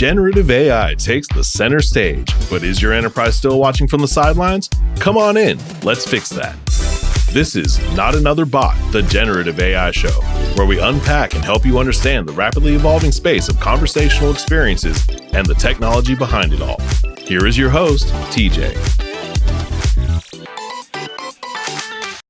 Generative AI takes the center stage, but is your enterprise still watching from the sidelines? Come on in, let's fix that. This is Not Another Bot, the Generative AI Show, where we unpack and help you understand the rapidly evolving space of conversational experiences and the technology behind it all. Here is your host, TJ.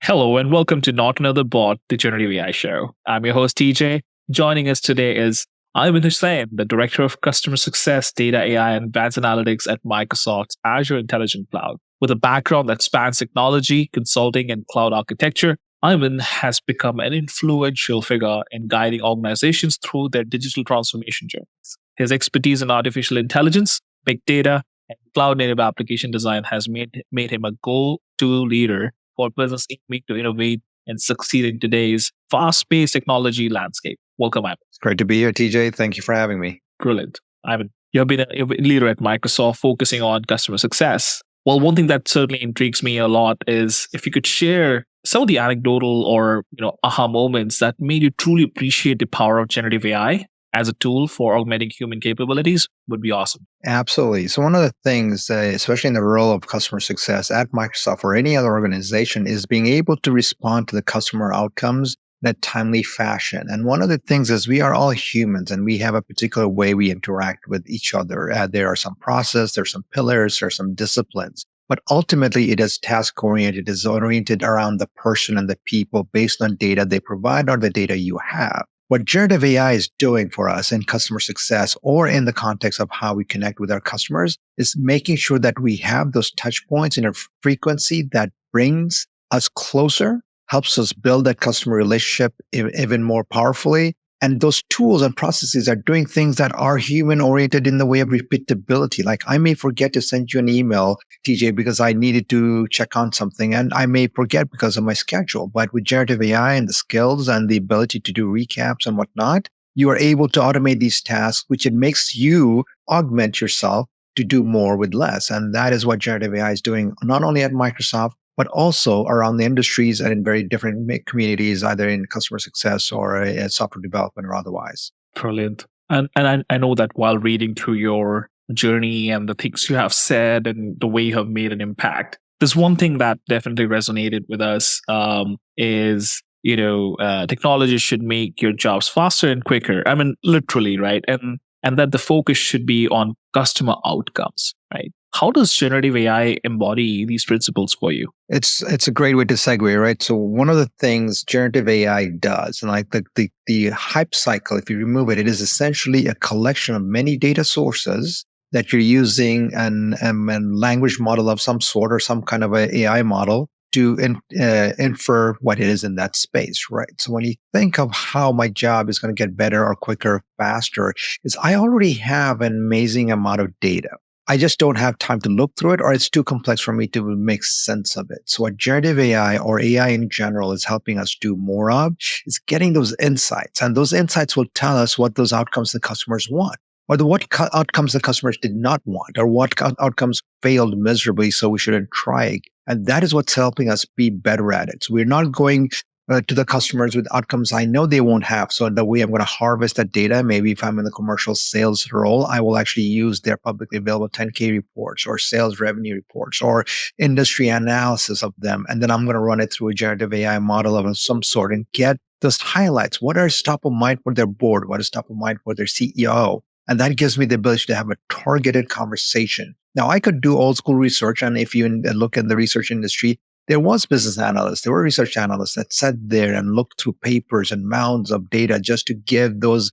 Hello and welcome to Not Another Bot, the Generative AI Show. I'm your host, TJ. Joining us today is Ayman Husain, the Director of Customer Success, Data AI, and Advanced Analytics at Microsoft's Azure Intelligent Cloud. With a background that spans technology, consulting, and cloud architecture, Ayman has become an influential figure in guiding organizations through their digital transformation journeys. His expertise in artificial intelligence, big data, and cloud-native application design has made him a go-to leader for business aiming to innovate and succeed in today's fast-paced technology landscape. Welcome, Ayman. It's great to be here, TJ. Thank you for having me. Brilliant. Ayman, you've been a leader at Microsoft focusing on customer success. Well, one thing that certainly intrigues me a lot is if you could share some of the anecdotal or aha moments that made you truly appreciate the power of generative AI as a tool for augmenting human capabilities would be awesome. Absolutely. So one of the things, especially in the role of customer success at Microsoft or any other organization, is being able to respond to the customer outcomes in a timely fashion. And one of the things is we are all humans and we have a particular way we interact with each other. There are some process, there's some pillars, there's some disciplines. But ultimately, it is task-oriented. It is oriented around the person and the people based on data they provide or the data you have. What generative AI is doing for us in customer success or in the context of how we connect with our customers is making sure that we have those touch points in a frequency that brings us closer, helps us build that customer relationship even more powerfully. And those tools and processes are doing things that are human oriented in the way of repeatability. Like I may forget to send you an email, TJ, because I needed to check on something and I may forget because of my schedule. But with generative AI and the skills and the ability to do recaps and whatnot, you are able to automate these tasks, which it makes you augment yourself to do more with less. And that is what generative AI is doing, not only at Microsoft, but also around the industries and in very different communities, either in customer success or software development or otherwise. Brilliant. And I know that while reading through your journey and the things you have said and the way you have made an impact, there's one thing that definitely resonated with us is, technology should make your jobs faster and quicker. I mean, literally, right? And that the focus should be on customer outcomes, right? How does generative AI embody these principles for you? It's a great way to segue, right? So one of the things generative AI does, and like the hype cycle, if you remove it, it is essentially a collection of many data sources that you're using and language model of some sort or some kind of a AI model to infer what it is in that space, right? So when you think of how my job is going to get better or quicker, faster, is I already have an amazing amount of data. I just don't have time to look through it, or it's too complex for me to make sense of it. So what generative AI or AI in general is helping us do more of is getting those insights. And those insights will tell us what those outcomes the customers want, or what outcomes the customers did not want, or what outcomes failed miserably, so we shouldn't try it. And that is what's helping us be better at it. So we're not going to the customers with outcomes I know they won't have. So the way I'm going to harvest that data, maybe if I'm in the commercial sales role, I will actually use their publicly available 10K reports or sales revenue reports or industry analysis of them. And then I'm going to run it through a generative AI model of some sort and get those highlights. What is top of mind for their board? What is top of mind for their CEO? And that gives me the ability to have a targeted conversation. Now, I could do old school research. And if you look at the research industry, there was business analysts, there were research analysts that sat there and looked through papers and mounds of data just to give those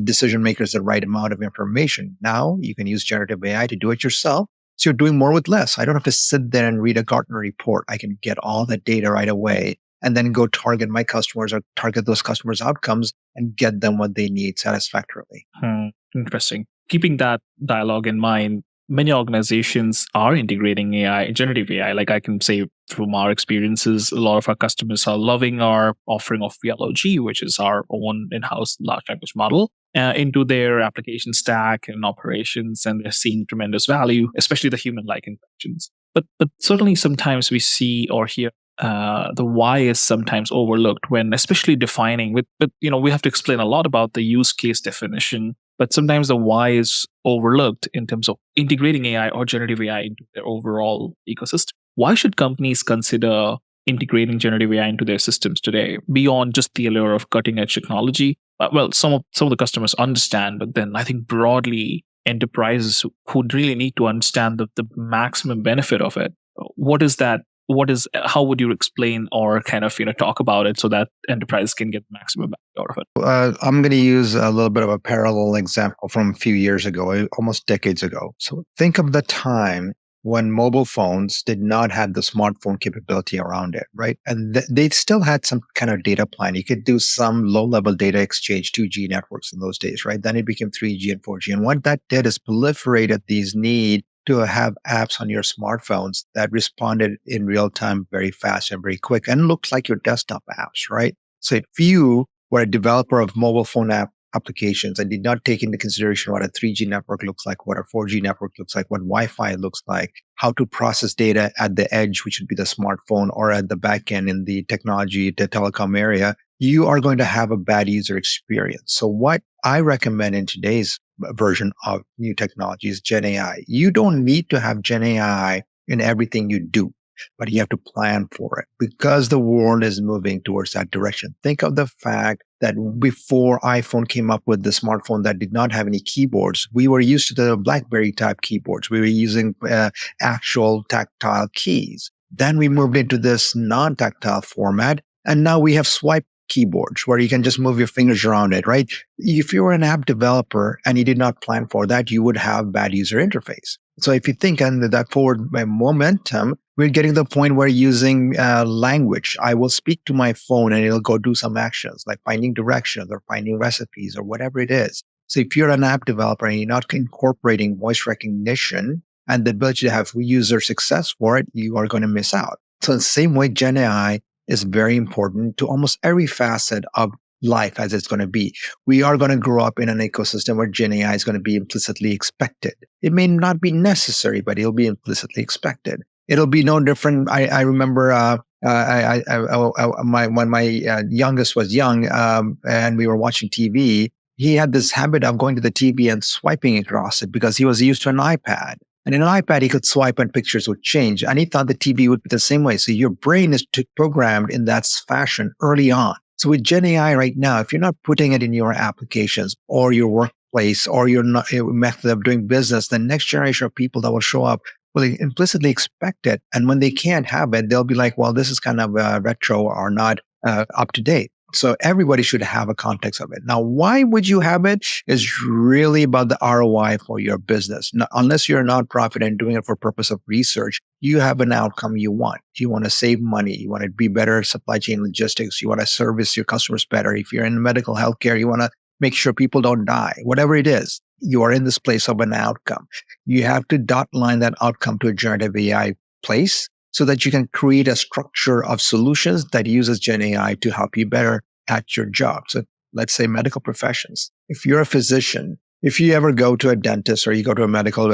decision makers the right amount of information. Now you can use generative AI to do it yourself. So you're doing more with less. I don't have to sit there and read a Gartner report. I can get all the data right away and then go target my customers or target those customers' outcomes and get them what they need satisfactorily. Interesting. Keeping that dialogue in mind, many organizations are integrating AI, generative AI. Like I can say from our experiences, a lot of our customers are loving our offering of VLOG, which is our own in-house large language model, into their application stack and operations, and they're seeing tremendous value, especially the human-like interactions. But certainly sometimes we see or hear the why is sometimes overlooked when especially defining with, we have to explain a lot about the use case definition but sometimes the why is overlooked in terms of integrating AI or generative AI into their overall ecosystem. Why should companies consider integrating generative AI into their systems today beyond just the allure of cutting edge technology? Well, some of the customers understand, but then I think broadly enterprises who really need to understand the maximum benefit of it. What is that? How would you explain or kind of talk about it so that enterprise can get maximum value out of it? I'm going to use a little bit of a parallel example from a few years ago, almost decades ago. So think of the time when mobile phones did not have the smartphone capability around it, right? And they still had some kind of data plan. You could do some low-level data exchange, 2G networks in those days, right? Then it became 3G and 4G. And what that did is proliferated these need to have apps on your smartphones that responded in real time very fast and very quick and looked like your desktop apps, right? So if you were a developer of mobile phone applications and did not take into consideration what a 3G network looks like, what a 4G network looks like, what Wi-Fi looks like, how to process data at the edge, which would be the smartphone, or at the back end in the technology, the telecom area, you are going to have a bad user experience. So what I recommend in today's version of new technology is Gen AI. You don't need to have Gen AI in everything you do, but you have to plan for it because the world is moving towards that direction. Think of the fact that before iPhone came up with the smartphone that did not have any keyboards, we were used to the BlackBerry type keyboards. We were using actual tactile keys. Then we moved into this non-tactile format, and now we have swipe keyboards where you can just move your fingers around it, right? If you were an app developer and you did not plan for that, you would have bad user interface. So if you think under that forward momentum, we're getting to the point where using language, I will speak to my phone and it'll go do some actions like finding directions or finding recipes or whatever it is. So if you're an app developer and you're not incorporating voice recognition and the ability to have user success for it, you are going to miss out. So in the same way, Gen AI is very important to almost every facet of life as it's going to be. We are going to grow up in an ecosystem where Gen AI is going to be implicitly expected. It may not be necessary, but it'll be implicitly expected. It'll be no different. I remember when my youngest was young and we were watching TV, he had this habit of going to the TV and swiping across it because he was used to an iPad. And in an iPad, he could swipe and pictures would change. And he thought the TV would be the same way. So your brain is programmed in that fashion early on. So with Gen AI right now, if you're not putting it in your applications or your workplace or your method of doing business, the next generation of people that will show up will implicitly expect it. And when they can't have it, they'll be like, well, this is kind of retro or not up to date. So everybody should have a context of it. Now, why would you have it is really about the ROI for your business. Now, unless you're a nonprofit and doing it for purpose of research, you have an outcome you want. You want to save money. You want to be better supply chain logistics. You want to service your customers better. If you're in medical healthcare, you want to make sure people don't die. Whatever it is, you are in this place of an outcome. You have to dot line that outcome to a generative AI place, so that you can create a structure of solutions that uses Gen AI to help you better at your job. So let's say medical professions. If you're a physician, if you ever go to a dentist or you go to a medical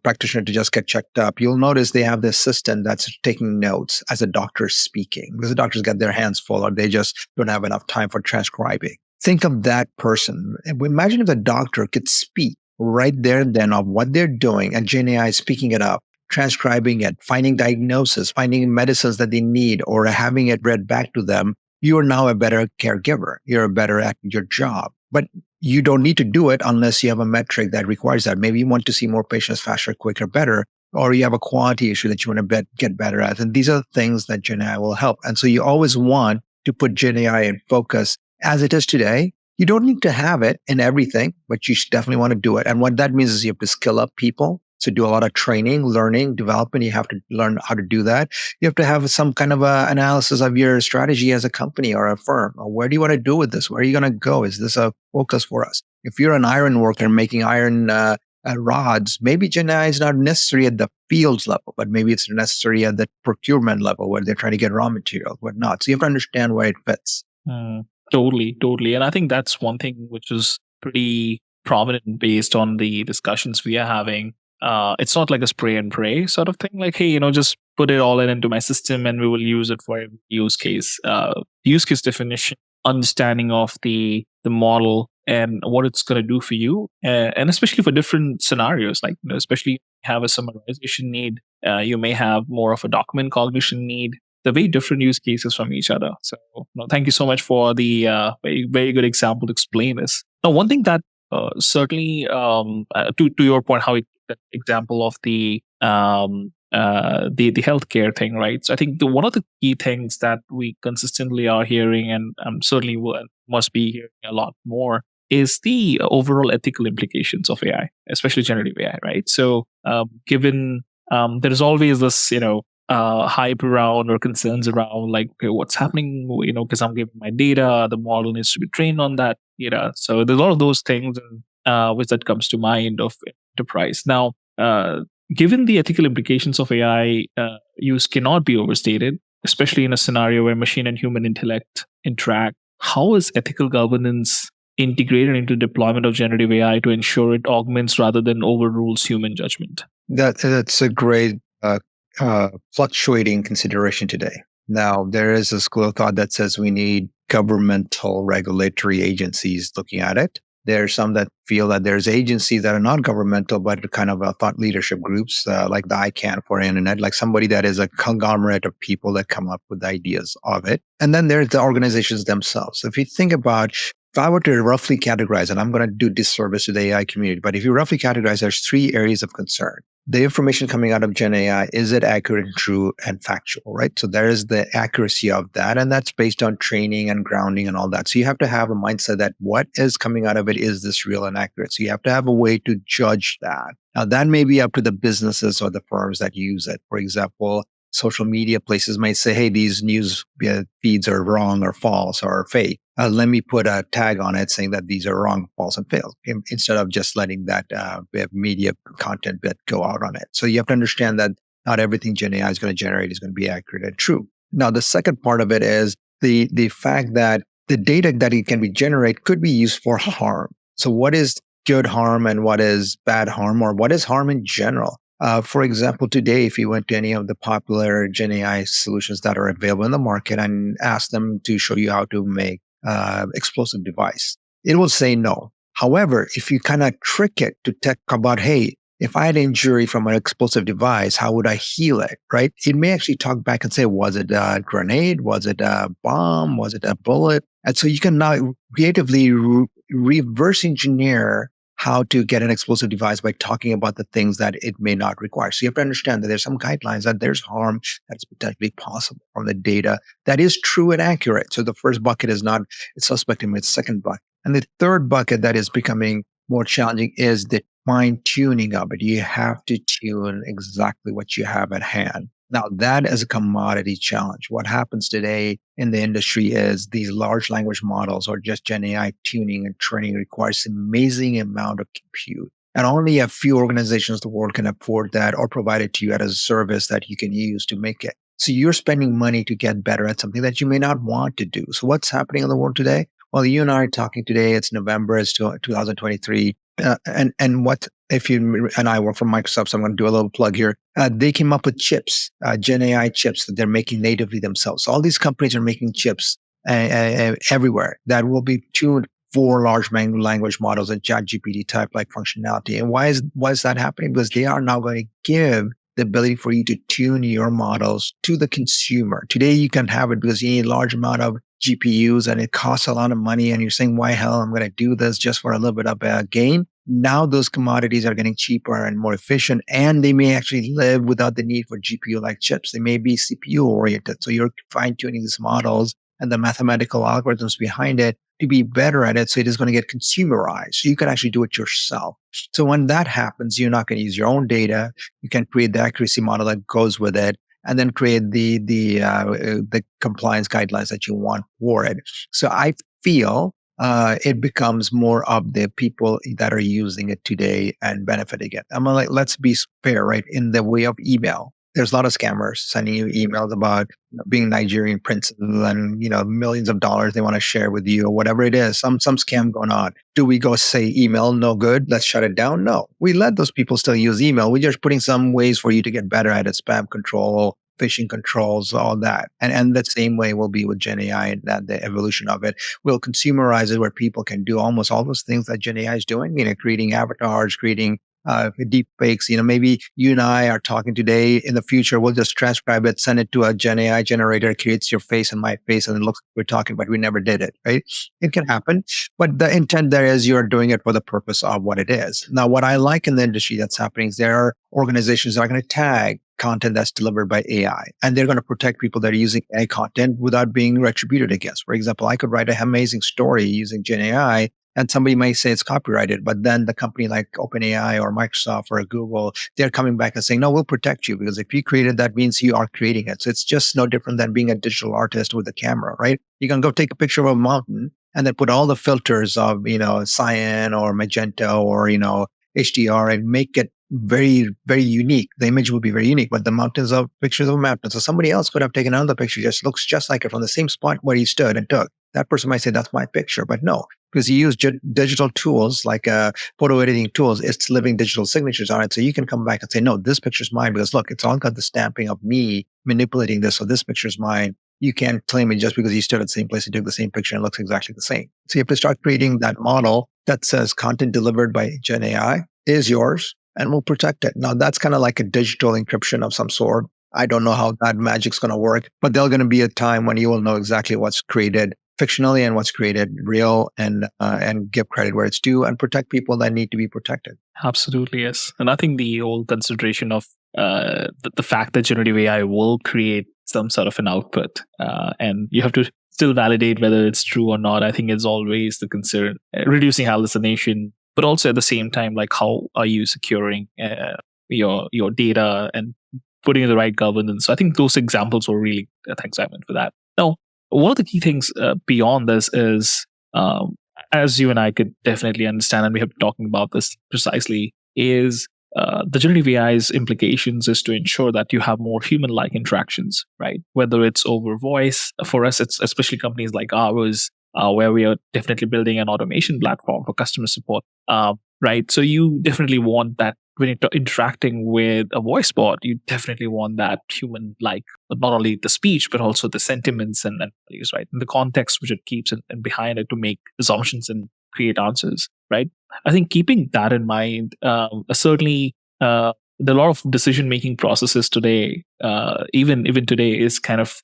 practitioner to just get checked up, you'll notice they have the assistant that's taking notes as a doctor is speaking because the doctors got their hands full or they just don't have enough time for transcribing. Think of that person. Imagine if the doctor could speak right there and then of what they're doing and Gen AI is speaking it up, transcribing it, finding diagnosis, finding medicines that they need, or having it read back to them. You are now a better caregiver. You're better at your job. But you don't need to do it unless you have a metric that requires that. Maybe you want to see more patients faster, quicker, better, or you have a quality issue that you want to get better at. And these are things that Gen AI will help. And so you always want to put Gen AI in focus as it is today. You don't need to have it in everything, but you definitely want to do it. And what that means is you have to skill up people. So do a lot of training, learning, development. You have to learn how to do that. You have to have some kind of analysis of your strategy as a company or a firm. Or where do you want to do with this? Where are you going to go? Is this a focus for us? If you're an iron worker making iron rods, maybe Gen AI is not necessary at the fields level, but maybe it's necessary at the procurement level where they're trying to get raw material, whatnot. So you have to understand where it fits. Totally. And I think that's one thing which is pretty prominent based on the discussions we are having. It's not like a spray and pray sort of thing. Like, hey, just put it all into my system and we will use it for a use case. Use case definition, understanding of the model, and what it's going to do for you, and especially for different scenarios, like especially if you have a summarization need, you may have more of a document cognition need. They're very different use cases from each other. So thank you so much for the very, very good example to explain this. Now, one thing that certainly to your point, how that example of the healthcare thing, right? So I think one of the key things that we consistently are hearing, and certainly must be hearing a lot more, is the overall ethical implications of AI, especially generative AI, right? So given there's always this, hype around or concerns around like, okay, what's happening, because I'm giving my data, the model needs to be trained on that data. So there's a lot of those things which that comes to mind of enterprise. Now, given the ethical implications of AI use cannot be overstated, especially in a scenario where machine and human intellect interact, how is ethical governance integrated into deployment of generative AI to ensure it augments rather than overrules human judgment? That's a great fluctuating consideration today. Now, there is a school of thought that says we need governmental regulatory agencies looking at it. There are some that feel that there's agencies that are not governmental, but kind of thought leadership groups like the ICANN for internet, like somebody that is a conglomerate of people that come up with ideas of it. And then there's the organizations themselves. If you think about, if I were to roughly categorize, and I'm going to do disservice to the AI community, but if you roughly categorize, there's 3 areas of concern. The information coming out of Gen AI, is it accurate and true and factual, right? So there is the accuracy of that, and that's based on training and grounding and all that. So you have to have a mindset that what is coming out of it, is this real and accurate? So you have to have a way to judge that. Now, that may be up to the businesses or the firms that use it. For example, social media places might say, hey, these news feeds are wrong or false or fake. Let me put a tag on it saying that these are wrong, false, and fail, instead of just letting that media content bit go out on it. So you have to understand that not everything Gen AI is going to generate is going to be accurate and true. Now, the second part of it is the fact that the data that it can be generate could be used for harm. So what is good harm and what is bad harm, or what is harm in general? For example, today, if you went to any of the popular Gen AI solutions that are available in the market and asked them to show you how to make explosive device, it will say no. However, if you kind of trick it to talk about, hey, if I had injury from an explosive device, how would I heal it, right? It may actually talk back and say, was it a grenade? Was it a bomb? Was it a bullet? And so you can now creatively reverse engineer how to get an explosive device by talking about the things that it may not require. So you have to understand that there's some guidelines that there's harm that's potentially possible from the data that is true and accurate. So the first bucket is not suspect in its second bucket. And the third bucket that is becoming more challenging is the fine tuning of it. You have to tune exactly what you have at hand. Now, that is a commodity challenge. What happens today in the industry is these large language models or just Gen AI tuning and training requires an amazing amount of compute. And only a few organizations in the world can afford that or provide it to you as a service that you can use to make it. So you're spending money to get better at something that you may not want to do. So what's happening in the world today? Well, you and I are talking today. It's November, it's 2023. And what if you and I work for Microsoft, so I'm going to do a little plug here. They came up with chips, Gen AI chips that they're making natively themselves. So all these companies are making chips everywhere that will be tuned for large language models and ChatGPT type like functionality. And why is that happening? Because they are now going to give the ability for you to tune your models to the consumer. Today you can have it because you need a large amount of GPUs and it costs a lot of money, and you're saying, why hell I'm going to do this just for a little bit of a gain? Now those commodities are getting cheaper and more efficient, and they may actually live without the need for GPU-like chips. They may be CPU-oriented. So you're fine-tuning these models and the mathematical algorithms behind it to be better at it. So it is going to get consumerized. So you can actually do it yourself. So when that happens, you're not going to use your own data. You can create the accuracy model that goes with it, and then create the compliance guidelines that you want for it. So I feel it becomes more of the people that are using it today and benefiting it. I'm like, let's be fair, right? In the way of email, there's a lot of scammers sending you emails about being Nigerian princes and millions of dollars they want to share with you or whatever it is. Some scam going on. Do we go say email no good? Let's shut it down? No, we let those people still use email. We're just putting some ways for you to get better at it: spam control, phishing controls, all that. And the same way will be with Gen AI and that the evolution of it. We'll consumerize it where people can do almost all those things that Gen AI is doing, creating avatars, creating deep fakes. Maybe you and I are talking today. In the future, we'll just transcribe it, send it to a Gen AI generator, creates your face and my face, and it looks like we're talking, but we never did it, right? It can happen. But the intent there is you're doing it for the purpose of what it is. Now, what I like in the industry that's happening is there are organizations that are going to tag content that's delivered by AI, and they're going to protect people that are using AI content without being retributed against. For example, I could write an amazing story using Gen AI, and somebody might say it's copyrighted, but then the company like OpenAI or Microsoft or Google, they're coming back and saying, no, we'll protect you because if you created that means you are creating it. So it's just no different than being a digital artist with a camera, right? You can go take a picture of a mountain and then put all the filters of, cyan or magenta or, HDR and make it very, very unique. The image will be very unique, but the mountains are pictures of a mountain. So somebody else could have taken another picture, just looks just like it from the same spot where he stood and took. That person might say, that's my picture, but no, because you use digital tools like photo editing tools, it's living digital signatures on it. So you can come back and say, no, this picture's mine because look, it's all got the stamping of me manipulating this. So this picture's mine. You can't claim it just because you stood at the same place and took the same picture and it looks exactly the same. So you have to start creating that model that says content delivered by Gen AI is yours and we'll protect it. Now that's kind of like a digital encryption of some sort. I don't know how that magic's going to work, but there's going to be a time when you will know exactly what's created fictionally and what's created real, and give credit where it's due and protect people that need to be protected. Absolutely, yes. And I think the whole consideration of the fact that generative AI will create some sort of an output, and you have to still validate whether it's true or not, I think is always the concern. Reducing hallucination, but also at the same time, like how are you securing your data and putting in the right governance? So I think those examples were really, thanks, Ayman, for that. Now, one of the key things beyond this is, as you and I could definitely understand, and we have been talking about this precisely, is the generative AI's implications is to ensure that you have more human-like interactions, right? Whether it's over voice, for us, it's especially companies like ours, where we are definitely building an automation platform for customer support, right? So you definitely want that when you're interacting with a voice bot, you definitely want that human-like, not only the speech, but also the sentiments and values, right? And the context which it keeps and behind it to make assumptions and create answers, right? I think keeping that in mind, certainly there are a lot of decision-making processes today, even today, is kind of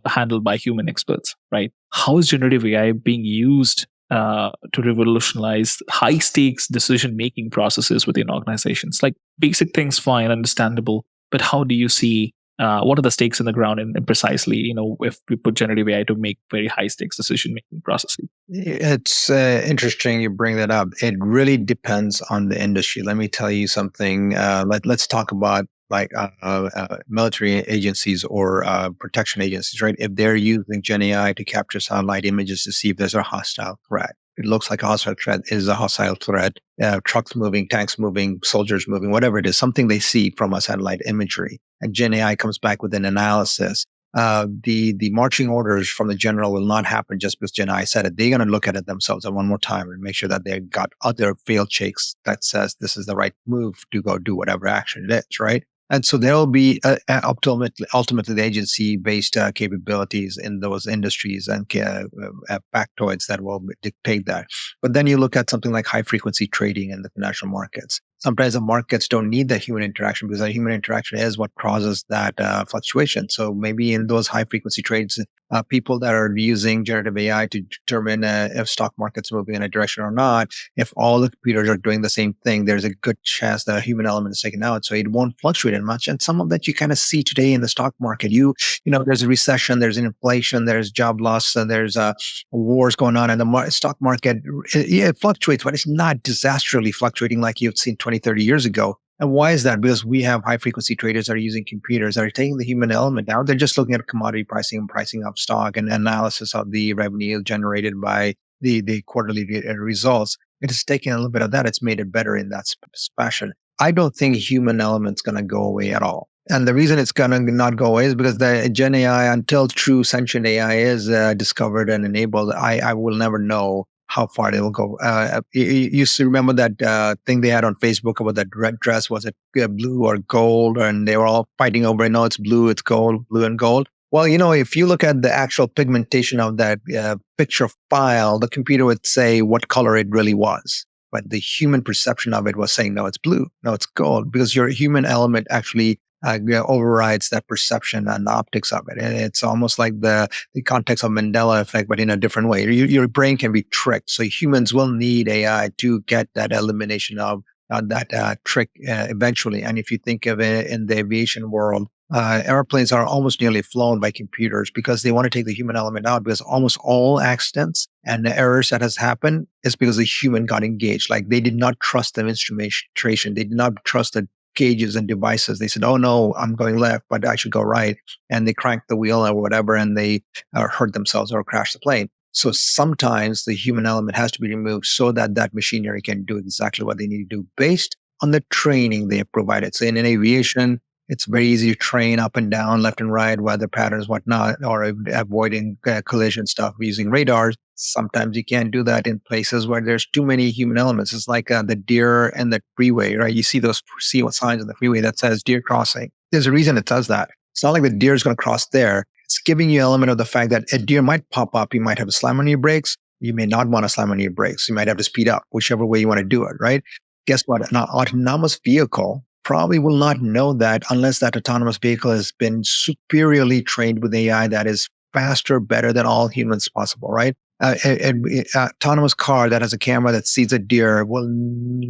handled by human experts, right? How is generative AI being used to revolutionize high-stakes decision-making processes within organizations? Like basic things, fine, understandable, but how do you see what are the stakes in the ground and precisely, if we put generative AI to make very high-stakes decision-making processes? It's interesting you bring that up. It really depends on the industry. Let me tell you something. Let's talk about like military agencies or protection agencies, right? If they're using Gen AI to capture satellite images to see if there's a hostile threat, it looks like a hostile threat is a hostile threat. Trucks moving, tanks moving, soldiers moving, whatever it is, something they see from a satellite imagery. And Gen AI comes back with an analysis. The marching orders from the general will not happen just because Gen AI said it. They're going to look at it themselves one more time and make sure that they've got other fail checks that says this is the right move to go do whatever action it is, right? And so there will be ultimately the agency-based capabilities in those industries and factoids that will dictate that. But then you look at something like high-frequency trading in the financial markets. Sometimes the markets don't need the human interaction because the human interaction is what causes that fluctuation. So maybe in those high-frequency trades, people that are using generative AI to determine if stock market's moving in a direction or not, if all the computers are doing the same thing, there's a good chance the human element is taken out. So it won't fluctuate as much. And some of that you kind of see today in the stock market. There's a recession, there's an inflation, there's job loss, and there's wars going on. And the stock market, it fluctuates, but it's not disastrously fluctuating like you've seen 20, 30 years ago. And why is that? Because we have high frequency traders that are using computers that are taking the human element out. They're just looking at commodity pricing and pricing of stock and analysis of the revenue generated by the quarterly results. It has taken a little bit of that. It's made it better in that fashion. I don't think human element's going to go away at all. And the reason it's going to not go away is because the Gen AI, until true sentient AI is discovered and enabled, I will never know how far they will go. You used to remember that thing they had on Facebook about that red dress, was it blue or gold? And they were all fighting over it. No, it's blue, it's gold, blue and gold. Well, if you look at the actual pigmentation of that picture file, the computer would say what color it really was. But the human perception of it was saying, no, it's blue, no, it's gold, because your human element actually overrides that perception and the optics of it. And it's almost like the context of Mandela effect, but in a different way. Your brain can be tricked. So humans will need AI to get that elimination of that trick eventually. And if you think of it in the aviation world, airplanes are almost nearly flown by computers because they want to take the human element out, because almost all accidents and the errors that has happened is because the human got engaged. Like they did not trust the instrumentation. They did not trust the gauges and devices. They said, oh no, I'm going left, but I should go right. And they cranked the wheel or whatever, and they hurt themselves or crashed the plane. So sometimes the human element has to be removed so that that machinery can do exactly what they need to do based on the training they have provided. So in aviation, it's very easy to train up and down, left and right, weather patterns, whatnot, or avoiding collision stuff using radars. Sometimes you can't do that in places where there's too many human elements. It's like the deer and the freeway, right? You see what signs on the freeway that says deer crossing. There's a reason it does that. It's not like the deer is going to cross there. It's giving you an element of the fact that a deer might pop up. You might have to slam on your brakes. You may not want to slam on your brakes. You might have to speed up, whichever way you want to do it, right? Guess what? An autonomous vehicle probably will not know that unless that autonomous vehicle has been superiorly trained with AI that is faster, better than all humans possible, right? An autonomous car that has a camera that sees a deer will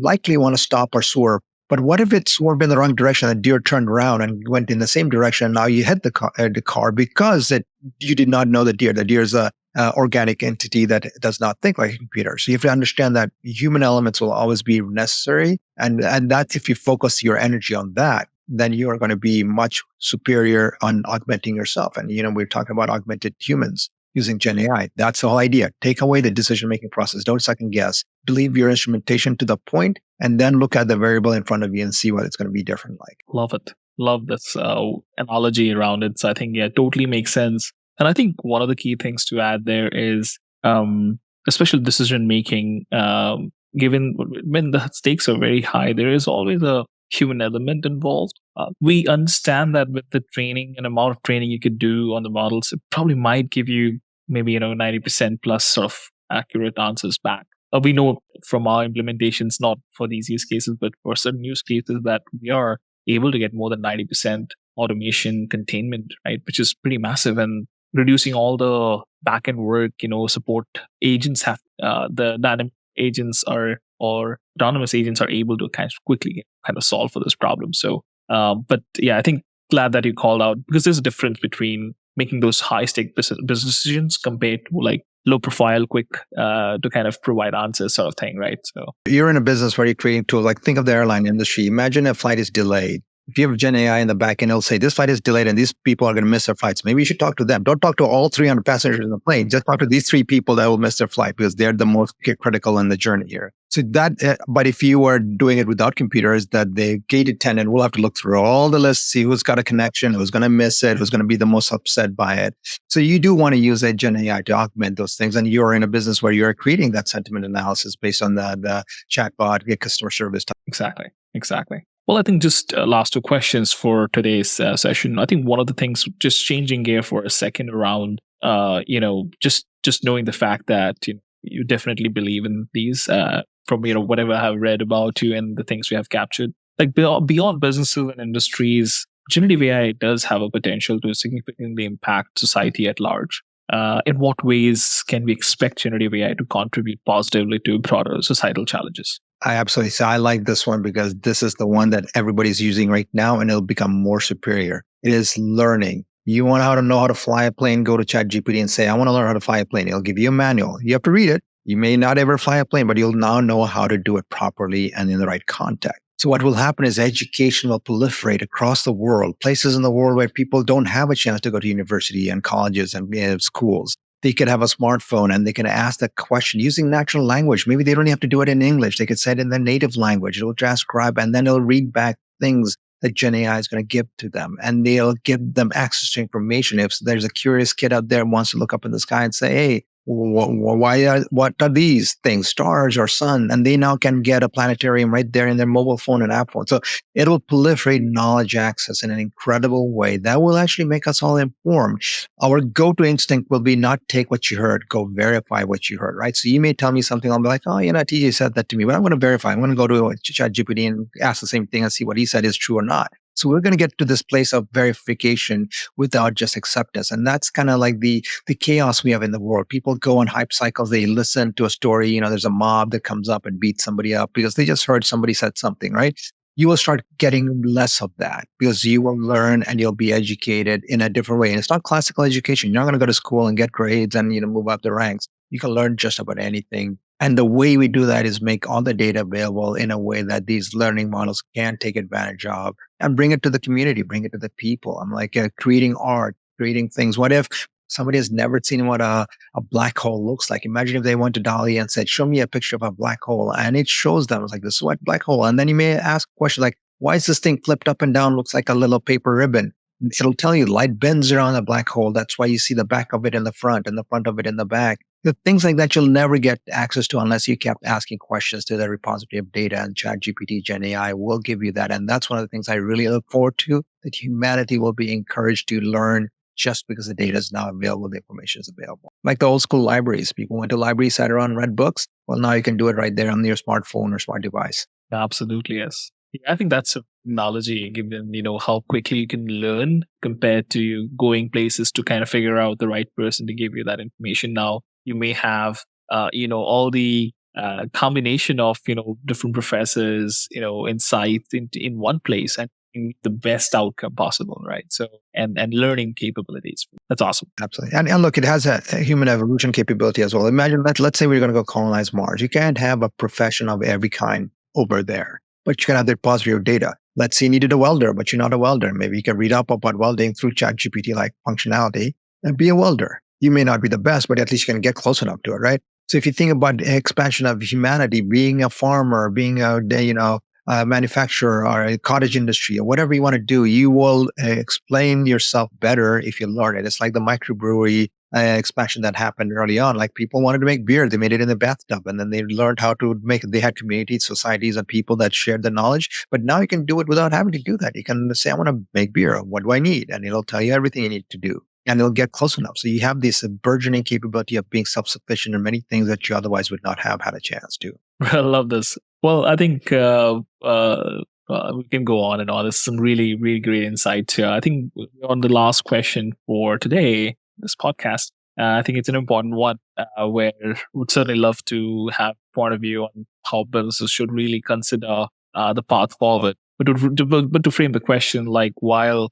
likely want to stop or swerve. But what if it swerved in the wrong direction? The deer turned around and went in the same direction. Now you hit the car because you did not know the deer. The deer is a organic entity that does not think like a computer. So you have to understand that human elements will always be necessary. And that if you focus your energy on that, then you are going to be much superior on augmenting yourself. And, we're talking about augmented humans using Gen AI. That's the whole idea. Take away the decision-making process. Don't second guess. Believe your instrumentation to the point, and then look at the variable in front of you and see what it's going to be different like. Love it. Love this analogy around it. So I think, yeah, totally makes sense. And I think one of the key things to add there is, especially decision-making, given when the stakes are very high, there is always a human element involved. We understand that with the training and amount of training you could do on the models, it probably might give you maybe 90% plus sort of accurate answers back. We know from our implementations, not for these use cases, but for certain use cases, that we are able to get more than 90% automation containment, right? Which is pretty massive, and reducing all the back end work. Support agents have the dynamic agents or autonomous agents are able to kind of solve for this problem. So, but yeah, I think glad that you called out, because there's a difference between making those high stake business decisions compared to like low profile, quick to kind of provide answers sort of thing, right? So you're in a business where you're creating tools. Like think of the airline industry. Imagine a flight is delayed. If you have Gen AI in the back end, it'll say this flight is delayed and these people are going to miss their flights. Maybe you should talk to them. Don't talk to all 300 passengers in the plane. Just talk to these 3 people that will miss their flight because they're the most critical in the journey here. So but if you were doing it without computers, that the gate attendant will have to look through all the lists, see who's got a connection, who's going to miss it, who's going to be the most upset by it. So you do want to use a Gen AI to augment those things. And you're in a business where you're creating that sentiment analysis based on the chatbot, customer service. Exactly. Well, I think just last 2 questions for today's session. I think one of the things, just changing gear for a second around, just knowing the fact that you definitely believe in these from whatever I have read about you and the things we have captured. Like beyond businesses and industries, generative AI does have a potential to significantly impact society at large. In what ways can we expect generative AI to contribute positively to broader societal challenges? I absolutely. So I like this one because this is the one that everybody's using right now, and it'll become more superior. It is learning. You want to know how to fly a plane, go to ChatGPT and say, I want to learn how to fly a plane. It'll give you a manual. You have to read it. You may not ever fly a plane, but you'll now know how to do it properly and in the right context. So what will happen is education will proliferate across the world, places in the world where people don't have a chance to go to university and colleges and schools. They could have a smartphone and they can ask that question using natural language. Maybe they don't have to do it in English. They could say it in their native language. It'll transcribe and then it'll read back things that Gen AI is going to give to them. And they'll give them access to information. If there's a curious kid out there who wants to look up in the sky and say, hey, What are these things, stars or sun? And they now can get a planetarium right there in their mobile phone and app phone. So it'll proliferate knowledge access in an incredible way that will actually make us all informed. Our go-to instinct will be not take what you heard, go verify what you heard, right? So you may tell me something, I'll be like, oh, TJ said that to me, but I'm going to verify. I'm going to go to ChatGPT and ask the same thing and see what he said is true or not. So we're going to get to this place of verification without just acceptance. And that's kind of like the chaos we have in the world. People go on hype cycles. They listen to a story. There's a mob that comes up and beats somebody up because they just heard somebody said something, right? You will start getting less of that because you will learn and you'll be educated in a different way. And it's not classical education. You're not going to go to school and get grades and, move up the ranks. You can learn just about anything. And the way we do that is make all the data available in a way that these learning models can take advantage of and bring it to the community, bring it to the people. I'm like creating art, creating things. What if somebody has never seen what a black hole looks like? Imagine if they went to DALL-E and said, show me a picture of a black hole. And it shows them, it's like, this is what black hole. And then you may ask a question like, why is this thing flipped up and down? Looks like a little paper ribbon. It'll tell you light bends around a black hole. That's why you see the back of it in the front and the front of it in the back. The things like that you'll never get access to unless you kept asking questions to the repository of data, and ChatGPT, Gen AI will give you that. And that's one of the things I really look forward to, that humanity will be encouraged to learn just because the data is now available, the information is available. Like the old school libraries. People went to libraries, sat around, read books. Well, now you can do it right there on your smartphone or smart device. Absolutely, yes. Yeah, I think that's an analogy given, how quickly you can learn compared to you going places to kind of figure out the right person to give you that information. Now, you may have, all the combination of, different professors, insights in one place and the best outcome possible, right? So, and learning capabilities. That's awesome. Absolutely. And look, it has a human evolution capability as well. Imagine that, let's say we're going to go colonize Mars. You can't have a profession of every kind over there, but you can have the repository of data. Let's say you needed a welder, but you're not a welder. Maybe you can read up about welding through ChatGPT like functionality and be a welder. You may not be the best, but at least you can get close enough to it, right? So if you think about the expansion of humanity, being a farmer, being a manufacturer or a cottage industry or whatever you want to do, you will explain yourself better if you learn it. It's like the microbrewery expansion that happened early on. Like people wanted to make beer, they made it in the bathtub, and then they learned how to make it. They had communities, societies, and people that shared the knowledge. But now you can do it without having to do that. You can say, I want to make beer. What do I need? And it'll tell you everything you need to do. And it'll get close enough. So you have this burgeoning capability of being self-sufficient in many things that you otherwise would not have had a chance to. I love this. Well, I think we can go on and on. There's some really, really great insights here. I think on the last question for today, this podcast, I think it's an important one where would certainly love to have point of view on how businesses should really consider the path forward. But to frame the question, like while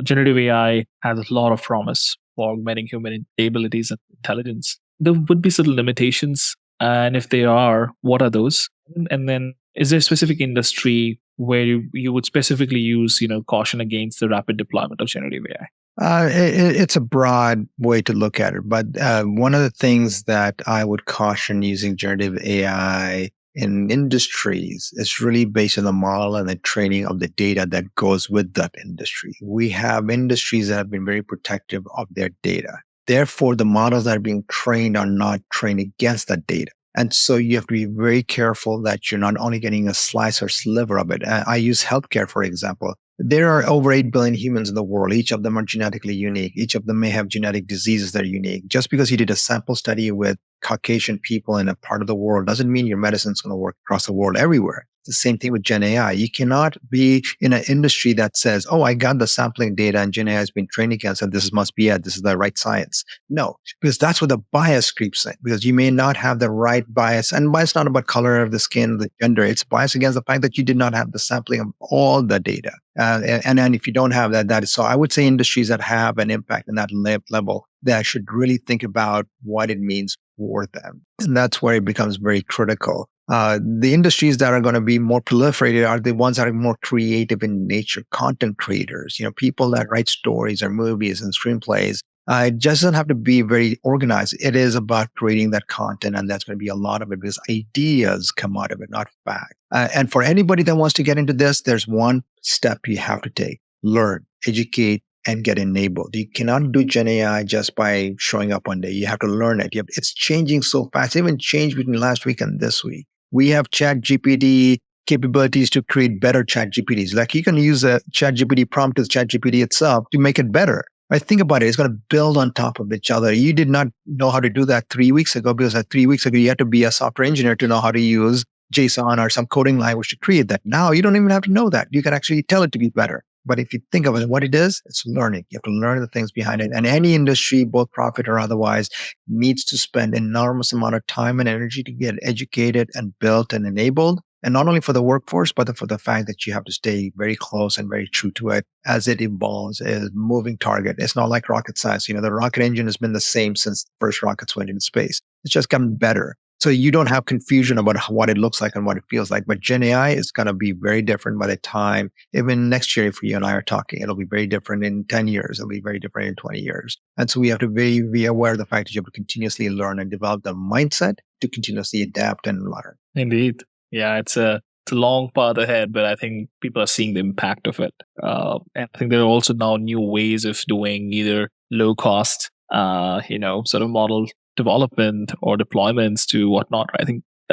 generative AI has a lot of promise for augmenting human abilities and intelligence, there would be certain limitations. And if they are, what are those? And then is there a specific industry where you would specifically use, caution against the rapid deployment of generative AI? It's a broad way to look at it. But one of the things that I would caution using generative AI in industries is really based on the model and the training of the data that goes with that industry. We have industries that have been very protective of their data. Therefore, the models that are being trained are not trained against that data. And so you have to be very careful that you're not only getting a slice or sliver of it. I use healthcare, for example. There are over 8 billion humans in the world. Each of them are genetically unique. Each of them may have genetic diseases that are unique. Just because you did a sample study with Caucasian people in a part of the world doesn't mean your medicine is going to work across the world everywhere. It's the same thing with Gen AI. You cannot be in an industry that says, oh, I got the sampling data and Gen AI has been trained against it. This must be it. This is the right science. No, because that's what the bias creeps in, because you may not have the right bias. And bias is not about color of the skin, the gender. It's bias against the fact that you did not have the sampling of all the data. And then if you don't have that, that is so. I would say industries that have an impact in that level, that should really think about what it means for them. And that's where it becomes very critical. The industries that are going to be more proliferated are the ones that are more creative in nature, content creators, people that write stories or movies and screenplays. It just doesn't have to be very organized. It is about creating that content, and that's going to be a lot of it because ideas come out of it, not fact. And for anybody that wants to get into this, there's one step you have to take: learn, educate, and get enabled. You cannot do Gen AI just by showing up one day. You have to learn it. It's changing so fast. It even changed between last week and this week. We have Chat GPT capabilities to create better Chat GPTs. Like you can use a Chat GPT prompt as Chat GPT itself to make it better. Right? Think about it. It's going to build on top of each other. You did not know how to do that 3 weeks ago because 3 weeks ago, you had to be a software engineer to know how to use JSON or some coding language to create that. Now you don't even have to know that. You can actually tell it to be better. But if you think of it, what it is, it's learning. You have to learn the things behind it. And any industry, both profit or otherwise, needs to spend enormous amount of time and energy to get educated and built and enabled. And not only for the workforce, but for the fact that you have to stay very close and very true to it as it evolves, is moving target. It's not like rocket science. The rocket engine has been the same since the first rockets went into space. It's just gotten better. So you don't have confusion about what it looks like and what it feels like. But Gen AI is going to be very different by the time, even next year, if you and I are talking, it'll be very different in 10 years. It'll be very different in 20 years. And so we have to be aware of the fact that you have to continuously learn and develop the mindset to continuously adapt and learn. Indeed. Yeah, it's a long path ahead, but I think people are seeing the impact of it. And I think there are also now new ways of doing either low cost, sort of model development or deployments to whatnot. I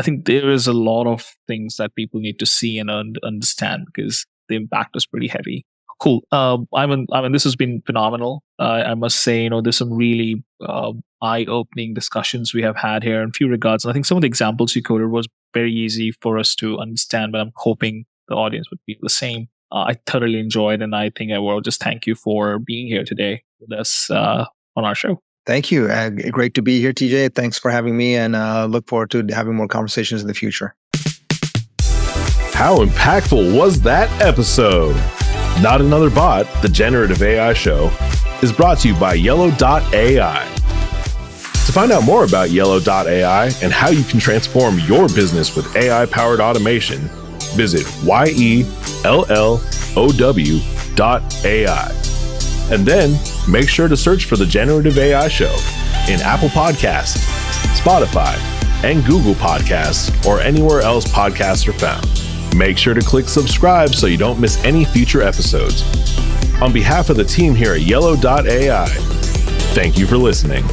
think there is a lot of things that people need to see and understand because the impact is pretty heavy. Cool. I mean, this has been phenomenal. I must say, there's some really eye-opening discussions we have had here in a few regards. And I think some of the examples you quoted was very easy for us to understand, but I'm hoping the audience would be the same. I thoroughly enjoyed, and I think I will just thank you for being here today with us on our show. Thank you. Great to be here, TJ. Thanks for having me, and look forward to having more conversations in the future. How impactful was that episode? Not Another Bot, the Generative AI Show, is brought to you by Yellow.ai. To find out more about Yellow.ai and how you can transform your business with AI-powered automation, visit YELLOW.ai. And then make sure to search for the Generative AI Show in Apple Podcasts, Spotify, and Google Podcasts, or anywhere else podcasts are found. Make sure to click subscribe so you don't miss any future episodes. On behalf of the team here at Yellow.ai, thank you for listening.